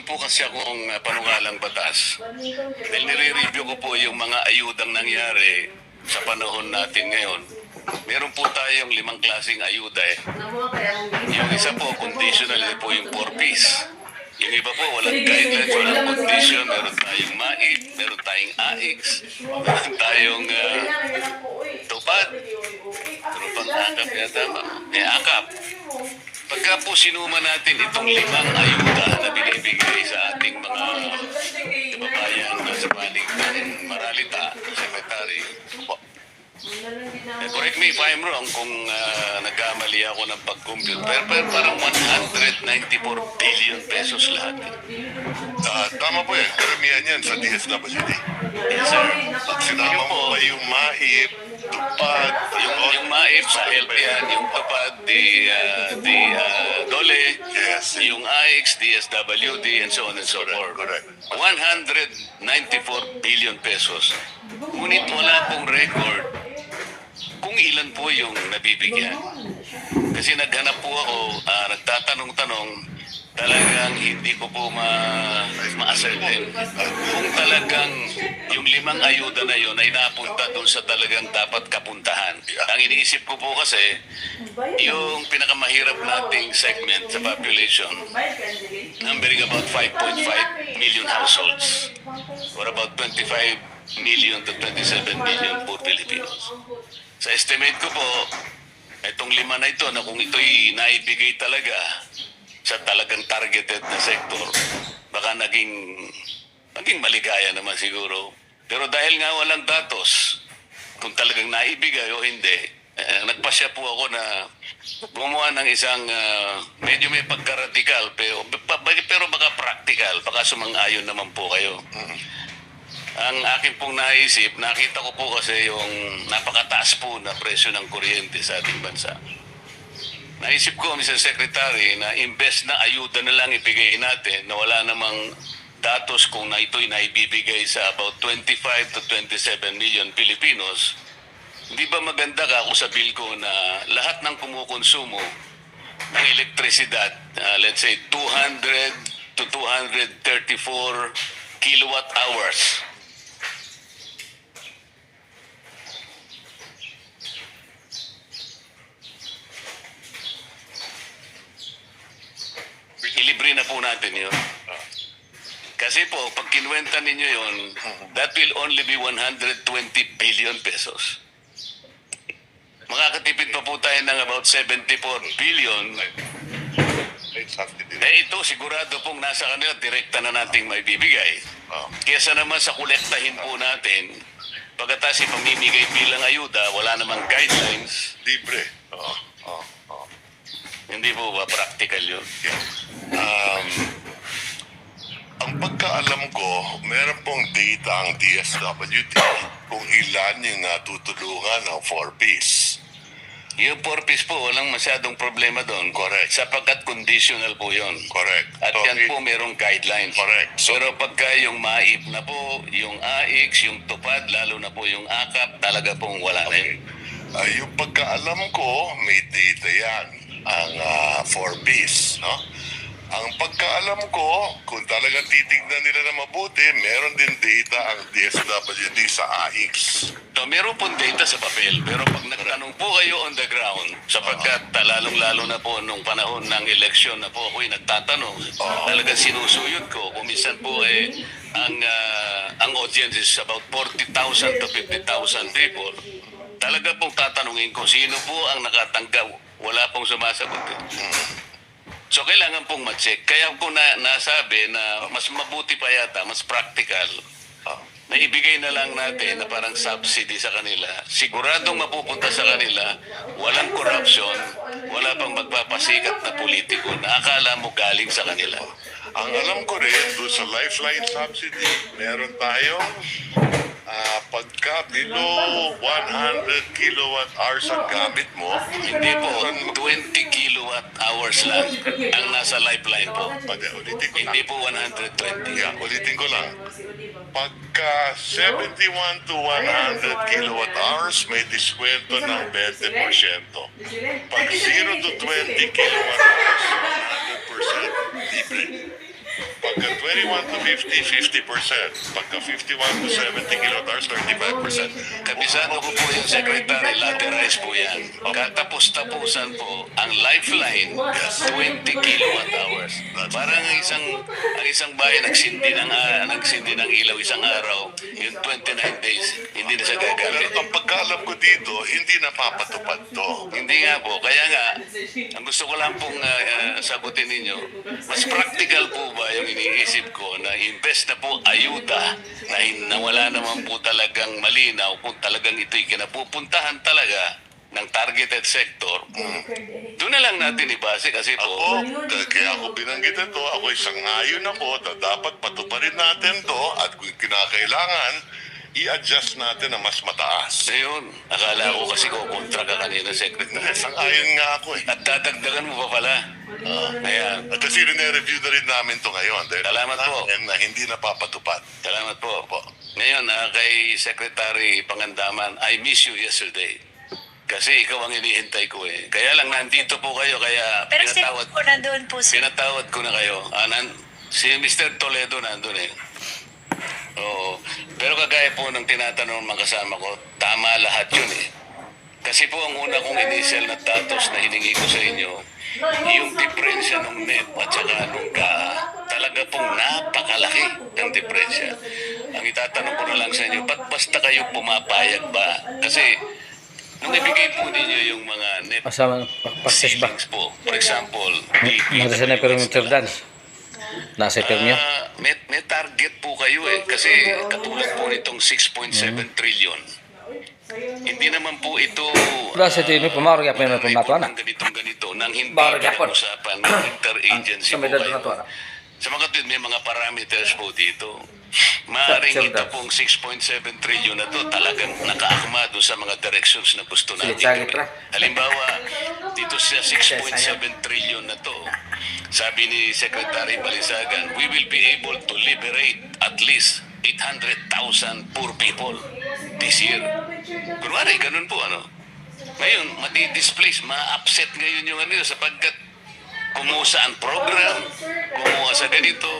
po kasi akong panukalang batas. Dahil nire-review ko po yung mga ayudang nangyari sa panahon natin ngayon. Meron po tayong 5 klaseng ayuda eh. Yung isa po, conditional, yun po yung 4Ps. Yung iba po, walang guidelines, walang condition. Meron tayong MAIP, meron tayong AIX, meron tayong tupad. Pero pang akap yata, akap. Pagka po sinuma natin itong 5 ayuda na binibigay sa ating mga kababayan sa panig ng Maralita, Secretary, correct me if I'm wrong kung nagkamali ako ng pag-compute, pero parang 194 billion pesos lahat. Tama po yan. Karamihan yan sa DSWD. Yes, sir. Pag sinama mo pa yung MAIP, tupad, Yung MAIP sa health yan, yung tupad, DOLE, yes, yung AIX, DSWD, and so on and so forth. correct. 194 billion pesos. Ngunit wala pong record kung ilan po yung nabibigyan. Kasi naghanap po ako, nagtatanong-tanong, talagang hindi ko po ma-ascertain kung talagang yung 5 ayuda na yun ay napunta doon sa talagang dapat kapuntahan. Ang iniisip ko po kasi, yung pinakamahirap nating segment sa population, numbering about 5.5 million households, or about 25 million to 27 million poor Filipinos. Sa estimate ko po, itong 5 na ito, na kung ito'y naibigay talaga sa talagang targeted na sektor, baka naging maligaya naman siguro. Pero dahil nga walang datos, kung talagang naibigay o hindi, nagpasya po ako na gumawa ng isang medyo may pagka-radical, pero baka practical, baka sumang-ayon naman po kayo. Ang akin pong naisip, nakita ko po kasi yung napakataas po na presyo ng kuryente sa ating bansa. Naisip ko, Mr. Secretary, na imbes na ayuda na lang ibigay natin, na wala namang datos kung na ito'y naibibigay sa about 25 to 27 million Filipinos, hindi ba maganda ka kung sabihin ko na lahat ng kumukonsumo ng elektrisidad, let's say 200 to 234 kilowatt hours, ilibre na po natin yun. Kasi po, pag kinuwenta ninyo yun, that will only be 120 billion pesos. Makakatipid pa po tayo ng about 74 billion. Ito sigurado pong nasa kanila, direkta na nating may bibigay. Kesa naman sa kolektahin po natin, pagkatapos ipamimigay bilang ayuda, wala namang guidelines. Libre. Hindi po ba practical yun? Ang pagkaalam ko, meron pong data ang DSWD kung ilan yung natutulungan ng 4Ps. Yung 4Ps po, walang masyadong problema doon. Correct. Sapagkat conditional po yun. Correct. At yan po merong guidelines. Correct. Pero pagka yung MAIP na po, yung AIX, yung tupad, lalo na po yung AKAP, talaga pong wala na yun. Yung pagkaalam ko, may data yan, ang 4Ps, no? Ang pagkaalam ko, kung talagang titignan nila na mabuti, meron din data ang DSWD sa AIX. So, meron pong data sa papel, pero pag nagtanong po kayo on the ground, sapagkat lalong-lalo na po nung panahon ng eleksyon na po ako'y nagtatanong, talagang sinusuyod ko, kung minsan po ang audience is about 40,000 to 50,000 people, talaga pong tatanungin ko, sino po ang nakatanggap? Wala pong sumasagot. So, kailangan pong ma-check. Kaya ko nasabi na mas mabuti pa yata, mas practical, na ibigay na lang natin na parang subsidy sa kanila. Siguradong mapupunta sa kanila, walang corruption, wala pang magpapasikat na politiko na akala mo galing sa kanila. Ang alam ko rin, doon sa Lifeline subsidy, meron tayong pagka below 100 kilowatt hours ang gamit mo, Hindi po, 20 kilowatt hours lang ang nasa lifeline po. ulitin ko lang. Hindi po 120. Yeah, ulitin ko lang. Pagka 71 to 100 kilowatt hours, may diskwento ng 20%. Pag 0 to 20 kilowatt hours, 100% libre. Pagka 21 to 50, 50%. Pagka 51 to 70 kilowatt-hours, 35%. Kabisado ko po yung secretary, laterize po yan. Katapos-tapusan po, ang lifeline, 20 kilowatt hours. Parang ang isang bayan nagsindi ng ilaw isang araw, yung 29 days, hindi na siya gagamit. Ang pagkaalam ko dito, hindi napapatupad to. Hindi nga po, kaya nga, ang gusto ko lang pong sagutin ninyo, mas practical po ba yung iniisip ko na invest na po ayuda na wala naman po talagang malinaw kung talagang ito'y kinapupuntahan talaga ng targeted sector, doon na lang natin ibase kasi po, Kaya ako binanggit ito, ako isang ayon ako na dapat patuparin natin to at kung kinakailangan, i-adjust natin na mas mataas. ayun, akala ko kasi ko kontra ka kanina, Secretary. Isang ayon nga ako eh. At dadagdagan mo pa pala. Ayan. At kasi review na rin namin to ngayon. Dahil Salamat po. na hindi napapatupad. Salamat po. Ngayon, kay Secretary Pangandaman, I miss you yesterday. Kasi ikaw ang hinihintay ko eh. Kaya lang nandito po kayo, kaya Pero sino po nandun po si... pinatawad ko na kayo. Si Mr. Toledo nandun eh. Oo. Pero kagaya po ng tinatanong ng mga kasama ko, tama lahat yun eh. Kasi po ang una kong initial na datos na hiningi ko sa inyo, yung diferensya ng NEP at saka nung GAA, talaga pong napakalaki ng diferensya. Ang itatanong ko na lang sa inyo, ba't basta kayo pumapayag ba? Kasi nung ibigay po ninyo yung mga NEP Kasama pag-test ba? ceilings po, for example, Mga sa na pero Mr. Dance. Nasa permyo. may target po kayo eh. Kasi katulad po nitong 6.7 trillion. Hindi naman po ito Wala sa tino, pumaro kaya pa yung pumatuan na. ganito nang hindi Baro yapon. pinag-usapan ng interagency Sa po medal kayo. na tuwan. Sa mga kapatid, may mga parameters po dito. Maaring Sir, ito Dance. pong 6.7 trillion na to talagang nakaakma doon sa mga directions na gusto natin Sige, gawin. tra. Halimbawa, dito sa 6.7 trillion na to, sabi ni Secretary Balisagan, we will be able to liberate at least 800,000 poor people this year. Kunwari, ganun po, ano? Ngayon, madi-displace, ma-upset ngayon yung ano, sapagkat kumuha ang program, kumuha sa ganito.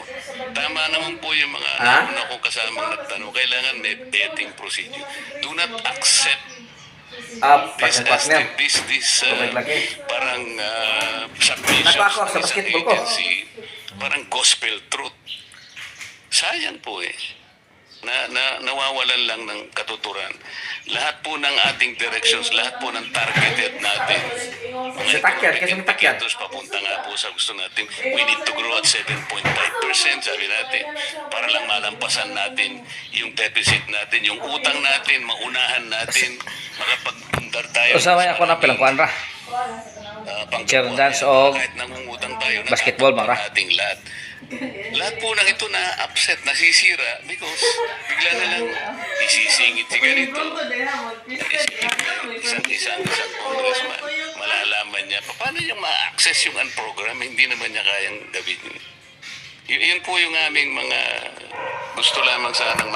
Tama naman po yung mga nauna kong kasamang nagtanong, kailangan may vetting procedure. Do not accept this parang submission Nako ako sa ng isang basketball ko. agency, parang gospel truth. Sayang po eh. Nawawalan lang ng katuturan. Lahat po ng ating directions, lahat po ng targeted natin. Sa takyan, kasi may takyan. Indicators papunta nga po sa gusto natin. We need to grow at 7.5%, sabi natin. Para lang malampasan natin yung deficit natin, yung utang natin, maunahan natin, makapag-undar tayo. Usama ako na pilang kuan ra. Chair dance o kahit nangungutang tayo ng basketball, Mara. ating lahat. Lahat po ng ito na upset, nasisira because bigla na lang isisingit si ganito. Isang congressman, malalaman niya, paano niya ma-access yung program, hindi naman niya kayang gawin yun. Yun po yung aming mga gusto lamang sanang